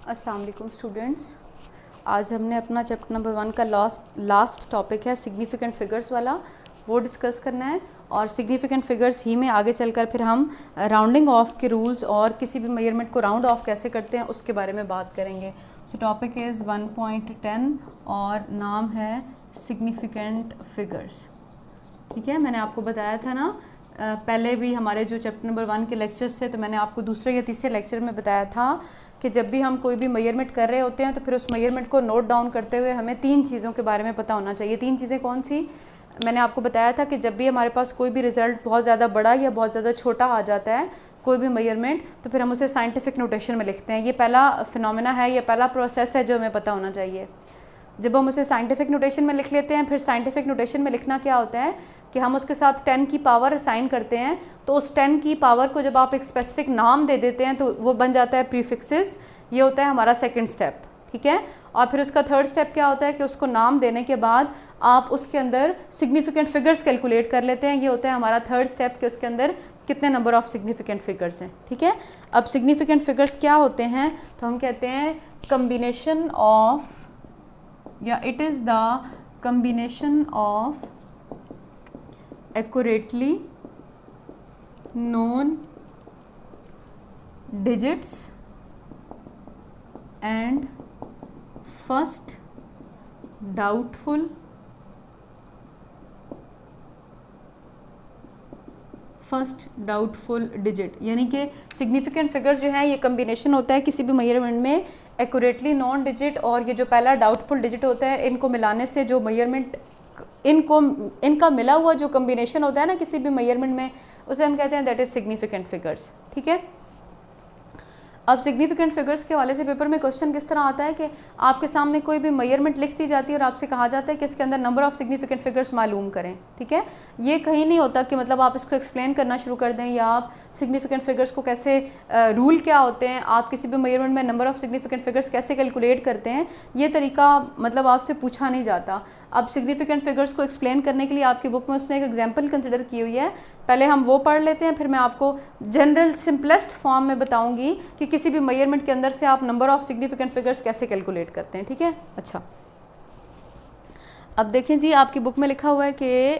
अस्सलाम वालेकुम स्टूडेंट्स। आज हमने अपना चैप्टर नंबर 1 का लास्ट टॉपिक है सिग्निफिकेंट फिगर्स वाला, वो डिस्कस करना है। और सिग्निफिकेंट फिगर्स ही में आगे चलकर फिर हम राउंडिंग ऑफ के रूल्स और किसी भी मेजरमेंट को राउंड ऑफ कैसे करते हैं उसके बारे में बात करेंगे। सो टॉपिक इज़ 1.10 और नाम है सिग्निफिकेंट फिगर्स। ठीक है, मैंने आपको बताया था ना पहले भी हमारे जो चैप्टर नंबर 1 के लेक्चर्स थे, तो मैंने आपको दूसरे या तीसरे लेक्चर में बताया था कि जब भी हम कोई भी मेजरमेंट कर रहे होते हैं तो फिर उस मेजरमेंट को नोट डाउन करते हुए हमें 3 चीज़ों के बारे में पता होना चाहिए। 3 चीज़ें कौन सी? मैंने आपको बताया था कि जब भी हमारे पास कोई भी रिज़ल्ट बहुत ज़्यादा बड़ा या बहुत ज़्यादा छोटा आ जाता है कोई भी मेजरमेंट, तो फिर हम उसे साइंटिफिक नोटेशन में लिखते हैं। ये पहला फिनोमेना है, ये पहला प्रोसेस है जो हमें पता होना चाहिए। जब हम उसे साइंटिफिक नोटेशन में लिख लेते हैं, फिर साइंटिफिक नोटेशन में लिखना क्या होता है कि हम उसके साथ 10 की पावर असाइन करते हैं। तो उस 10 की पावर को जब आप एक स्पेसिफिक नाम दे देते हैं तो वो बन जाता है प्रीफिक्सेस। ये होता है हमारा सेकंड स्टेप। ठीक है, और फिर उसका थर्ड स्टेप क्या होता है कि उसको नाम देने के बाद आप उसके अंदर सिग्निफिकेंट फिगर्स कैलकुलेट कर लेते हैं। ये होता है हमारा थर्ड स्टेप कि उसके अंदर कितने नंबर ऑफ सिग्निफिकेंट फिगर्स हैं। ठीक है, अब सिग्निफिकेंट फिगर्स क्या होते हैं? तो हम कहते हैं कम्बिनेशन ऑफ, या it is the combination of accurately known digits and first doubtful digit. यानी कि सिग्निफिकेंट फिगर जो है ये कम्बिनेशन होता है किसी भी मेजरमेंट में एक्यूरेटली नॉन डिजिट और ये जो पहला डाउटफुल डिजिट होता है, इनको मिलाने से जो मेजरमेंट इनका मिला हुआ जो कम्बिनेशन होता है ना किसी भी मेजरमेंट में, उसे हम कहते हैं दैट इज सिग्निफिकेंट फिगर्स। ठीक है, अब सिग्निफिकेंट फिगर्स के हवाले से पेपर में क्वेश्चन किस तरह आता है कि आपके सामने कोई भी मेजरमेंट लिख दी जाती है और आपसे कहा जाता है कि इसके अंदर नंबर ऑफ सिग्निफिकेंट फिगर्स मालूम करें। ठीक है, ये कहीं नहीं होता कि मतलब आप इसको एक्सप्लेन करना शुरू कर दें या आप सिग्निफिकेंट फिगर्स को कैसे रूल क्या होते हैं, आप किसी भी मेजरमेंट में नंबर ऑफ सिग्निफिकेंट फिगर्स कैसे कैलकुलेट करते हैं, ये तरीका मतलब आपसे पूछा नहीं जाता। अब सिग्निफिकेंट फिगर्स को एक्सप्लेन करने के लिए आपकी बुक में उसने एक एग्जाम्पल कंसिडर की हुई है। पहले हम वो पढ़ लेते हैं, फिर मैं आपको जनरल सिंपलेस्ट फॉर्म में बताऊंगी कि किसी भी मेजरमेंट के अंदर से आप नंबर ऑफ सिग्निफिकेंट फिगर्स कैसे कैलकुलेट करते हैं। ठीक है, अच्छा अब देखें जी, आपकी बुक में लिखा हुआ है कि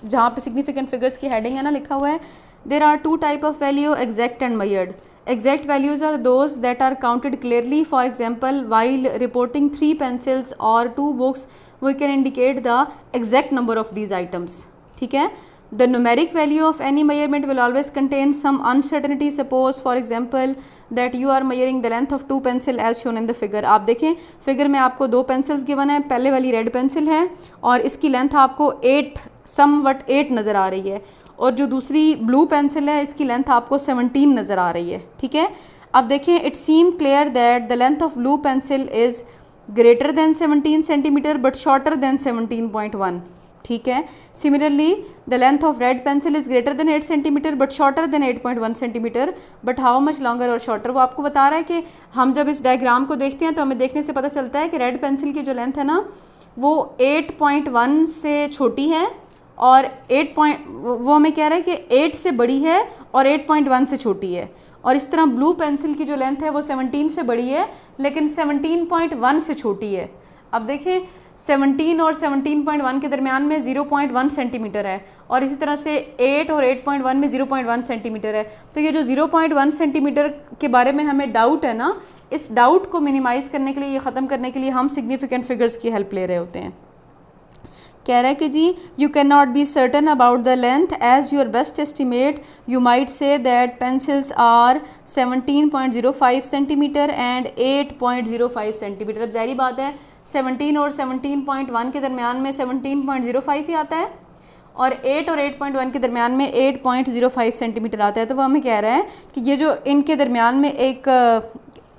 जहाँ पे सिग्निफिकेंट फिगर्स की हेडिंग है ना, लिखा हुआ है there are 2 type of value, exact and measured. Exact values are those that are counted clearly. For example, while reporting 3 pencils or 2 books, we can indicate the exact number of these items. ठीक है, the numeric value of any measurement will always contain some uncertainty. Suppose for example that you are measuring the length of 2 pencil as shown in the figure. आप देखें figure में आपको 2 pencils given है, पहले वाली red pencil है और इसकी लेंथ आपको 8 नज़र आ रही है, और जो दूसरी ब्लू पेंसिल है इसकी लेंथ आपको 17 नज़र आ रही है। ठीक है, अब देखें it seem clear that the length of blue pencil is greater than 17 centimetre but shorter than 17.1। ठीक है, similarly the length of red pencil is greater than 8 centimetre but shorter than 8.1 centimetre, but how much longer और shorter. वो आपको बता रहा है कि हम जब इस डायग्राम को देखते हैं तो हमें देखने से पता चलता है कि रेड पेंसिल की जो लेंथ है ना वो 8.1 से छोटी है और वो हमें कह रहा है कि 8 से बड़ी है और 8.1 से छोटी है। और इस तरह ब्लू पेंसिल की जो लेंथ है वो 17 से बड़ी है लेकिन 17.1 से छोटी है। अब देखें 17 और 17.1 के दरमियान में 0.1 सेंटीमीटर है और इसी तरह से 8 और 8.1 में 0.1 सेंटीमीटर है। तो ये जो 0.1 सेंटीमीटर के बारे में हमें डाउट है ना, इस डाउट को मिनिमाइज़ करने के लिए, ये ख़त्म करने के लिए हम सिग्निफिकेंट फिगर्स की हेल्प ले रहे होते हैं। कह रहा है कि जी you can not be certain about the length as your best estimate you might say that pencils are 17.05 centimetre and 8.05 centimetre. अब जाहिर बात है 17 और 17.1 के दरमियान में 17.05 ही आता है और 8 और 8.1 के दरमियान में 8.05 सेंटीमीटर आता है। तो वो हमें कह रहा है कि ये जो इनके दरमियान में एक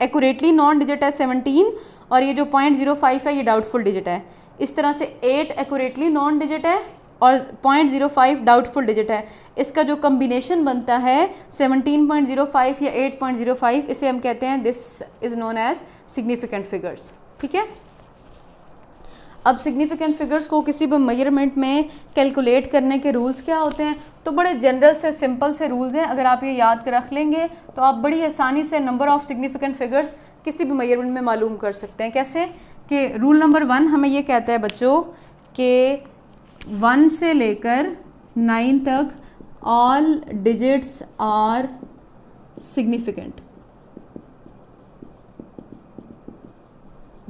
एक्यूरेटली नॉन डिजिट है 17 और ये जो 0.05 है ये डाउटफुल डिजिट है। इस तरह से 8 एक्यूरेटली नॉन डिजिट है और 0.05 डाउटफुल डिजिट है। इसका जो कम्बिनेशन बनता है 17.05 या 8.05, इसे हम कहते हैं this is known as significant figures. ठीक है, अब सिग्निफिकेंट फिगर्स को किसी भी मेजरमेंट में कैलकुलेट करने के रूल्स क्या होते हैं, तो बड़े जनरल से सिंपल से रूल्स हैं। अगर आप ये याद कर रख लेंगे तो आप बड़ी आसानी से नंबर ऑफ़ सिग्निफिकेंट फिगर्स किसी भी मेजरमेंट में मालूम कर सकते हैं। कैसे कि रूल नंबर 1 हमें ये कहता है बच्चों कि 1 से लेकर 9 तक ऑल डिजिट्स आर सिग्निफिकेंट।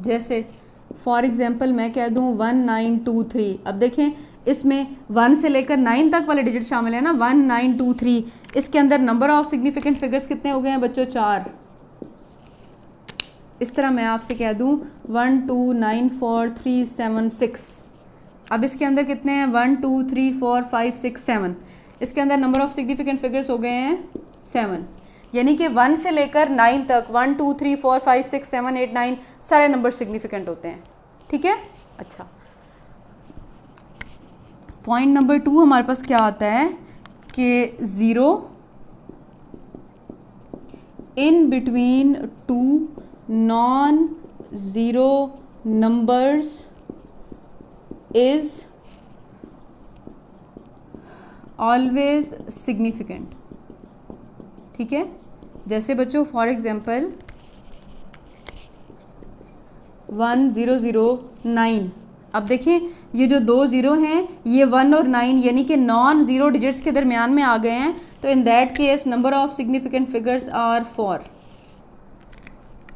जैसे फॉर एग्जांपल मैं कह दूं 1923, अब देखें इसमें 1 से लेकर 9 तक वाले डिजिट शामिल है ना, 1923। इसके अंदर नंबर ऑफ सिग्निफिकेंट फिगर्स कितने हो गए हैं बच्चों? 4। इस तरह मैं आपसे कह दूं 1 2 9 4 3 7 6। अब इसके अंदर कितने हैं? 1 2 3 4 5 6 7। इसके अंदर नंबर ऑफ सिग्निफिकेंट फिगर्स हो गए हैं 7। यानी कि 1 से लेकर 9 तक 1 2 3 4 5 6 7 8 9 सारे नंबर सिग्निफिकेंट होते हैं। ठीक है, अच्छा। पॉइंट नंबर 2 हमारे पास क्या आता है कि 0 इन between 2 non zero numbers is always significant. ठीक है, जैसे बच्चों फॉर एग्जांपल 1009। अब देखिए ये जो 2 ज़ीरो हैं ये 1 और 9 यानी कि नॉन ज़ीरो डिजिट्स के दरमियान में आ गए हैं, तो in that case number of significant figures are 4।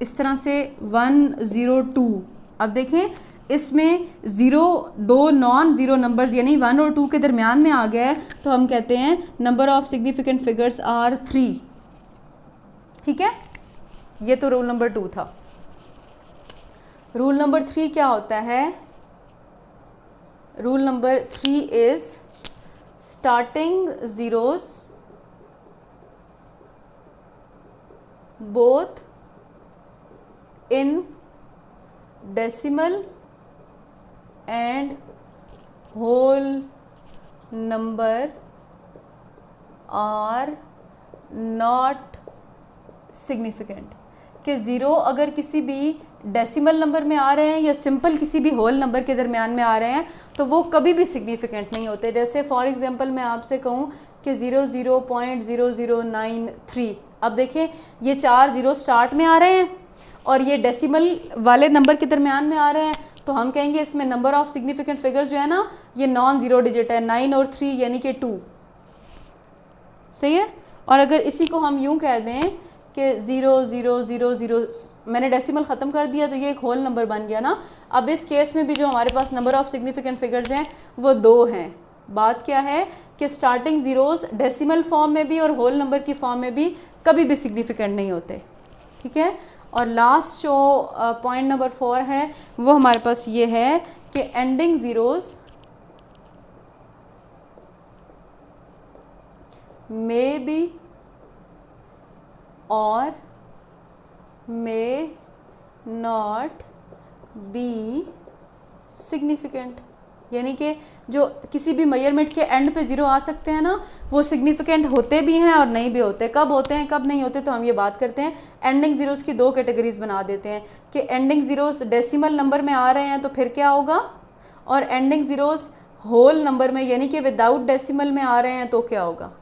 इस तरह से 102। अब देखें इसमें 0 2 नॉन ज़ीरो नंबर्स यानी 1 और 2 के दरमियान में आ गया है, तो हम कहते हैं number of significant figures are 3। ठीक है, ये तो रूल नंबर 2 था। रूल नंबर 3 क्या होता है? Rule number 3 is starting zeros both in decimal and whole number are not significant. कि ज़ीरो अगर किसी भी डेसिमल नंबर में आ रहे हैं या सिंपल किसी भी होल नंबर के दरमियान में आ रहे हैं तो वो कभी भी सिग्निफिकेंट नहीं होते। जैसे फॉर एग्जांपल मैं आपसे कहूँ कि 00.0093। अब देखें ये 4 ज़ीरो स्टार्ट में आ रहे हैं और ये डेसिमल वाले नंबर के दरमियान में आ रहे हैं, तो हम कहेंगे इसमें नंबर ऑफ सिग्निफिकेंट फिगर्स जो है ना ये नॉन ज़ीरो डिजिट है, 9 और 3 यानी कि 2। सही है। और अगर इसी को हम यूँ कह दें कि 0000, मैंने डेसिमल ख़त्म कर दिया तो ये एक होल नंबर बन गया ना। अब इस केस में भी जो हमारे पास नंबर ऑफ सिग्निफिकेंट फिगर्स हैं वो 2 हैं। बात क्या है कि स्टार्टिंग ज़ीरोज़ डेसिमल फॉर्म में भी और होल नंबर की फॉर्म में भी कभी भी सिग्निफिकेंट नहीं होते। ठीक है, और लास्ट जो पॉइंट नंबर 4 है वो हमारे पास ये है कि एंडिंग ज़ीरोज़ मे बी और मे नॉट बी सिग्निफिकेंट। यानी कि जो किसी भी मेजरमेंट के एंड पे ज़ीरो आ सकते हैं ना वो सिग्निफिकेंट होते भी हैं और नहीं भी होते। कब होते हैं कब नहीं होते तो हम ये बात करते हैं। एंडिंग ज़ीरोज़ की 2 कैटेगरीज बना देते हैं कि एंडिंग ज़ीरोज़ डेसिमल नंबर में आ रहे हैं तो फिर क्या होगा, और एंडिंग ज़ीरोज़ होल नंबर में यानी कि विदाउट डेसिमल में आ रहे हैं तो क्या होगा।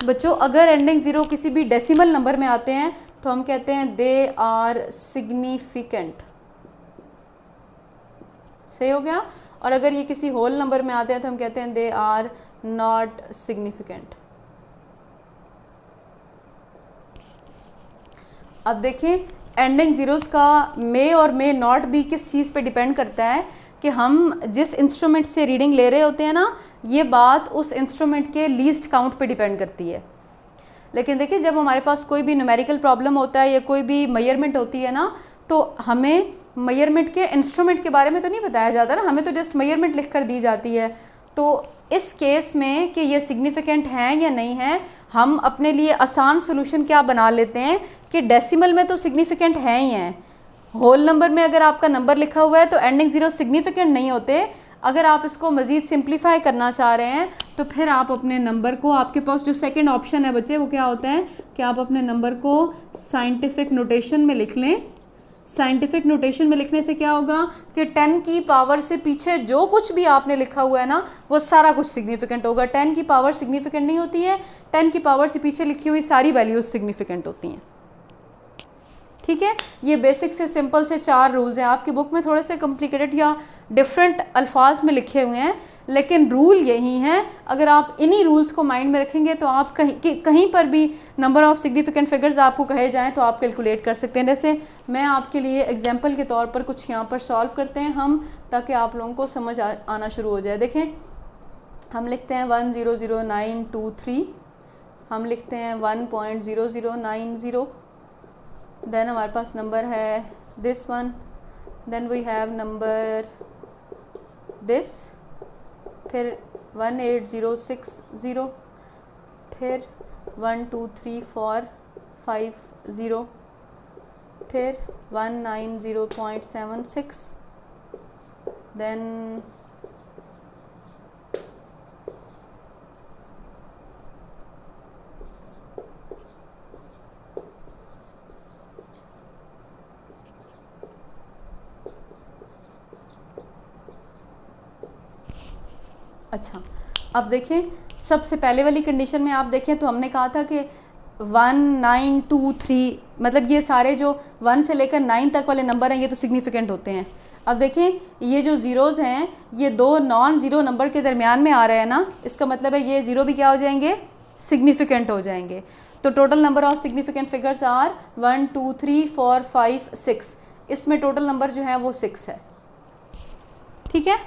बच्चों अगर एंडिंग ज़ीरो किसी भी डेसिमल नंबर में आते हैं तो हम कहते हैं दे आर सिग्निफिकेंट। सही हो गया। और अगर ये किसी होल नंबर में आते हैं तो हम कहते हैं दे आर नॉट सिग्निफिकेंट। अब देखें एंडिंग ज़ीरोज़ का मे और मे नॉट बी किस चीज़ पे डिपेंड करता है कि हम जिस इंस्ट्रूमेंट से रीडिंग ले रहे होते हैं ना ये बात उस इंस्ट्रूमेंट के लीस्ट काउंट पे डिपेंड करती है। लेकिन देखिए जब हमारे पास कोई भी न्यूमेरिकल प्रॉब्लम होता है या कोई भी मेजरमेंट होती है ना तो हमें मेजरमेंट के इंस्ट्रूमेंट के बारे में तो नहीं बताया जाता ना, हमें तो जस्ट मेजरमेंट लिख कर दी जाती है। तो इस केस में कि ये सिग्निफिकेंट हैं या नहीं हैं हम अपने लिए आसान सोल्यूशन क्या बना लेते हैं कि डेसिमल में तो सिग्निफिकेंट हैं ही हैं, होल नंबर में अगर आपका नंबर लिखा हुआ है तो एंडिंग ज़ीरो सिग्निफिकेंट नहीं होते। अगर आप इसको मज़ीद सिंप्लीफाई करना चाह रहे हैं तो फिर आप अपने नंबर को, आपके पास जो सेकंड ऑप्शन है बच्चे वो क्या होता है कि आप अपने नंबर को साइंटिफिक नोटेशन में लिख लें साइंटिफिक नोटेशन में लिखने से क्या होगा कि 10 की पावर से पीछे जो कुछ भी आपने लिखा हुआ है ना वो सारा कुछ सिग्निफिकेंट होगा। 10 की पावर सिग्निफिकेंट नहीं होती है, 10 की पावर से पीछे लिखी हुई सारी वैल्यूज सिग्निफिकेंट होती हैं। ठीक है, ये बेसिक से सिंपल से 4 रूल्स हैं। आपकी बुक में थोड़े से कॉम्प्लिकेटेड या डिफरेंट अल्फाज में लिखे हुए हैं, लेकिन रूल यही हैं। अगर आप इन्हीं रूल्स को माइंड में रखेंगे तो आप कहीं पर भी नंबर ऑफ सिग्निफिकेंट फिगर्स आपको कहे जाएं तो आप कैलकुलेट कर सकते हैं। जैसे मैं आपके लिए एग्जांपल के तौर पर कुछ यहाँ पर सॉल्व करते हैं हम, ताकि आप लोगों को समझ आना शुरू हो जाए। देखें, हम लिखते हैं 100923, हम लिखते हैं 1.0090, देन हमारे पास नंबर है this one, then we have number this, फिर 18060, फिर 12345 फिर 190.76, देन अच्छा, अब देखें सबसे पहले वाली कंडीशन में आप देखें तो हमने कहा था कि 1923, मतलब ये सारे जो 1 से लेकर 9 तक वाले नंबर हैं ये तो सिग्निफिकेंट होते हैं। अब देखें ये जो ज़ीरोज़ हैं ये 2 नॉन ज़ीरो नंबर के दरमियान में आ रहे हैं ना, इसका मतलब है ये ज़ीरो भी क्या हो जाएंगे, सिग्निफिकेंट हो जाएंगे। तो total number of significant figures are 1 2 3 4 5 6, इसमें टोटल नंबर जो है वो 6 है। ठीक है,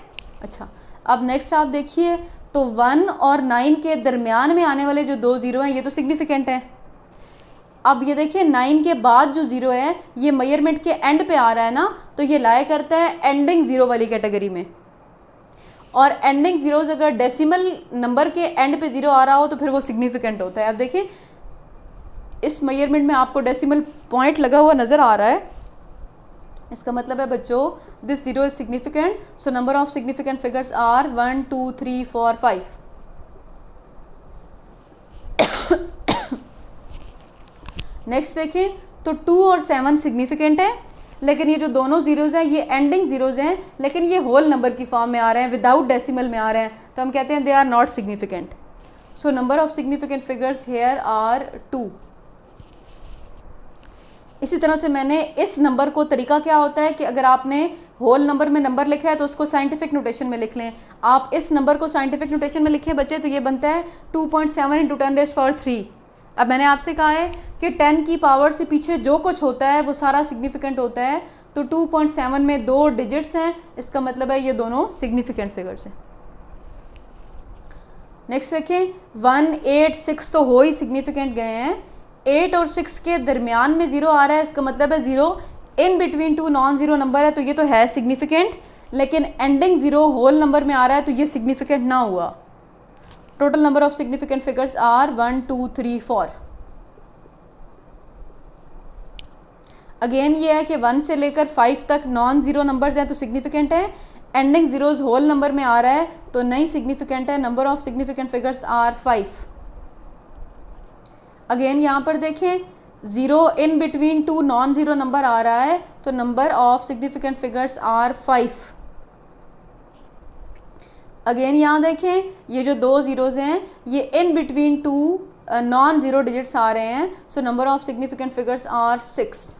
अच्छा अब नेक्स्ट आप देखिए तो 1 और 9 के दरमियान में आने वाले जो 2 ज़ीरो हैं ये तो सिग्निफिकेंट हैं। अब ये देखिए 9 के बाद जो ज़ीरो है ये मेजरमेंट के एंड पे आ रहा है ना, तो ये लाया करता है एंडिंग ज़ीरो वाली कैटेगरी में। और एंडिंग ज़ीरोज़ अगर डेसिमल नंबर के एंड पे ज़ीरो आ रहा हो तो फिर वो सिग्निफिकेंट होता है। अब देखिए इस मेजरमेंट में आपको डेसिमल पॉइंट लगा हुआ नज़र आ रहा है, इसका मतलब है बच्चों this zero is significant, so number of significant figures are 1 2 3 4 5। Next देखें तो 2 और 7 सिग्निफिकेंट है, लेकिन ये जो दोनों ज़ीरोज़ हैं ये एंडिंग ज़ीरोज़ हैं, लेकिन ये होल नंबर की फॉर्म में आ रहे हैं, विदाउट डेसिमल में आ रहे हैं, तो हम कहते हैं they are not significant. So number of significant figures here are 2। इसी तरह से मैंने इस नंबर को, तरीका क्या होता है कि अगर आपने होल नंबर में नंबर लिखा है तो उसको साइंटिफिक नोटेशन में लिख लें। आप इस नंबर को साइंटिफिक नोटेशन में लिखें बच्चे तो ये बनता है 2.7 × 10⁻3। अब मैंने आपसे कहा है कि 10 की पावर से पीछे जो कुछ होता है वो सारा सिग्निफिकेंट होता है, तो 2.7 में 2 डिजिट्स हैं, इसका मतलब है ये दोनों सिग्निफिकेंट फिगर्स हैं। नेक्स्ट देखें 1 8 6 तो हो ही सिग्निफिकेंट गए हैं, 8 और 6 के दरमियान में ज़ीरो आ रहा है, इसका मतलब है zero in between 2 non zero number है, तो ये तो है सिग्निफिकेंट, लेकिन एंडिंग ज़ीरो होल नंबर में आ रहा है तो ये सिग्निफिकेंट ना हुआ। Total number of significant figures are 1 2 3 4। Again ये है कि 1 से लेकर 5 तक नॉन ज़ीरो नंबर्स हैं तो सिग्निफिकेंट है, एंडिंग ज़ीरोज़ होल नंबर में आ रहा है तो नहीं सिग्निफिकेंट है। Number of significant figures are 5। Again यहाँ पर देखें zero in between 2 non zero number आ रहा है तो number of significant figures are 5। Again यहाँ देखें ये जो 2 ज़ीरोज़ हैं ये in between 2 non zero digits आ रहे हैं, so number of significant figures are 6।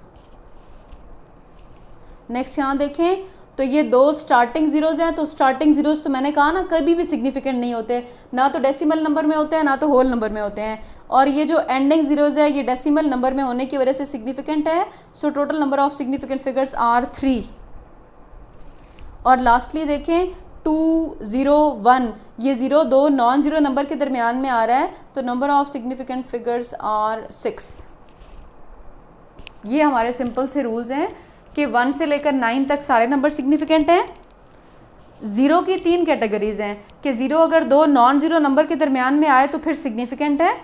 Next यहाँ देखें तो ये 2 स्टार्टिंग ज़ीरोज़ हैं, तो स्टार्टिंग ज़ीरोज़ तो मैंने कहा ना कभी भी सिग्निफिकेंट नहीं होते, ना तो डेसिमल नंबर में होते हैं ना तो होल नंबर में होते हैं, और ये जो एंडिंग ज़ीरोज़ है ये डेसिमल नंबर में होने की वजह से सिग्निफिकेंट है। So total number of significant figures are 3। और लास्टली देखें 2 0 1, ये 0 2 नॉन ज़ीरो नंबर के दरमियान में आ रहा है तो number of significant figures are 6। ये हमारे सिंपल से रूल्स हैं कि 1 से लेकर 9 तक सारे नंबर सिग्निफिकेंट हैं। ज़ीरो की 3 कैटेगरीज हैं कि ज़ीरो अगर 2 नॉन ज़ीरो नंबर के दरमियान में आए तो फिर सिग्निफिकेंट है,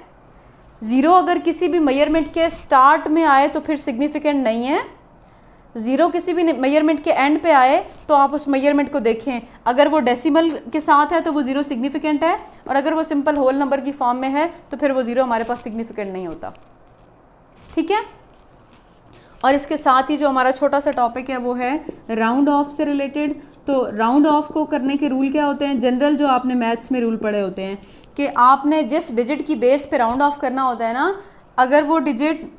ज़ीरो अगर किसी भी मेजरमेंट के स्टार्ट में आए तो फिर सिग्निफिकेंट नहीं है, ज़ीरो किसी भी मेजरमेंट के एंड पे आए तो आप उस मेजरमेंट को देखें, अगर वो डेसिमल के साथ है तो वो ज़ीरो सिग्निफिकेंट है, और अगर वो सिंपल होल नंबर की फॉर्म में है तो फिर वो ज़ीरो हमारे पास सिग्निफिकेंट नहीं होता। ठीक है, और इसके साथ ही जो हमारा छोटा सा टॉपिक है वो है राउंड ऑफ से रिलेटेड। तो राउंड ऑफ को करने के रूल क्या होते हैं? जनरल जो आपने मैथ्स में रूल पढ़े होते हैं कि आपने जिस डिजिट की बेस पे राउंड ऑफ करना होता है ना, अगर वो डिजिट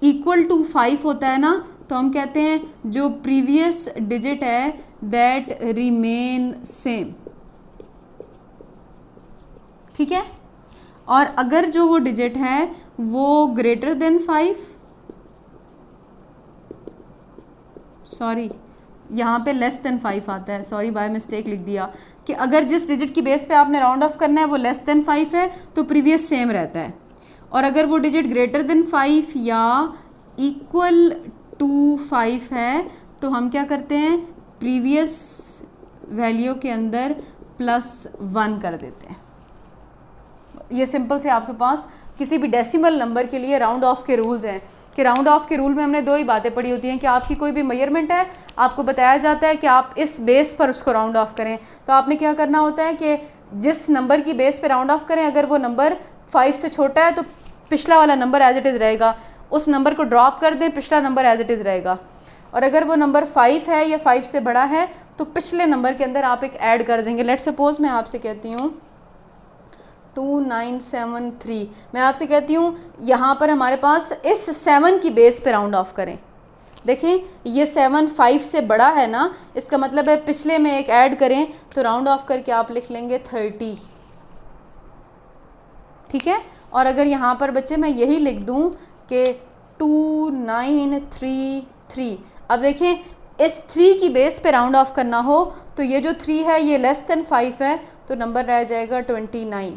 इक्वल टू 5 होता है ना, तो हम कहते हैं जो प्रीवियस डिजिट है दैट रिमेन सेम, ठीक है। और अगर जो वो डिजिट है वो ग्रेटर देन 5, सॉरी यहाँ पे लेस देन 5 आता है, सॉरी बाय मिस्टेक लिख दिया, कि अगर जिस डिजिट की बेस पे आपने राउंड ऑफ करना है वो लेस देन 5 है तो प्रीवियस सेम रहता है। और अगर वो डिजिट ग्रेटर देन 5 या इक्वल टू 5 है तो हम क्या करते हैं, प्रीवियस वैल्यू के अंदर +1 कर देते हैं। ये सिंपल से आपके पास किसी भी डेसिमल नंबर के लिए राउंड ऑफ के रूल्स हैं कि राउंड ऑफ के रूल में हमने 2 ही बातें पढ़ी होती हैं कि आपकी कोई भी मेजरमेंट है, आपको बताया जाता है कि आप इस बेस पर उसको राउंड ऑफ करें। तो आपने क्या करना होता है कि जिस नंबर की बेस पे राउंड ऑफ करें, अगर वो नंबर 5 से छोटा है तो पिछला वाला नंबर एज इट इज़ रहेगा, उस नंबर को ड्रॉप कर दें, पिछला नंबर एज इट इज़ रहेगा। और अगर वो नंबर 5 है या 5 से बड़ा है तो पिछले नंबर के अंदर आप एक ऐड कर देंगे। लेट्स सपोज मैं आपसे कहती हूँ 2973, मैं आपसे कहती हूँ यहाँ पर हमारे पास इस 7 की बेस पे राउंड ऑफ करें। देखें ये 7 5 से बड़ा है ना, इसका मतलब है पिछले में एक ऐड करें, तो राउंड ऑफ करके आप लिख लेंगे 30, ठीक है। और अगर यहाँ पर बच्चे मैं यही लिख दूँ कि 2933, अब देखें इस 3 की बेस पे राउंड ऑफ करना हो तो ये जो 3 है ये लेस देन 5 है तो नंबर रह जाएगा 29,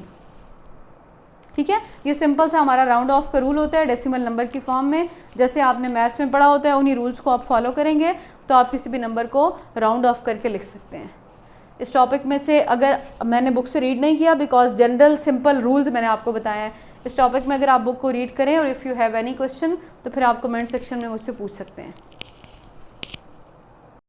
ठीक है। ये सिंपल सा हमारा राउंड ऑफ का रूल होता है डेसिमल नंबर की फॉर्म में, जैसे आपने मैथ्स में पढ़ा होता है उन्हीं रूल्स को आप फॉलो करेंगे तो आप किसी भी नंबर को राउंड ऑफ करके लिख सकते हैं। इस टॉपिक में से अगर मैंने बुक से रीड नहीं किया बिकॉज जनरल सिंपल रूल्स मैंने आपको बताया है, इस टॉपिक में अगर आप बुक को रीड करें और if you have any question तो फिर आप कमेंट सेक्शन में मुझसे पूछ सकते हैं।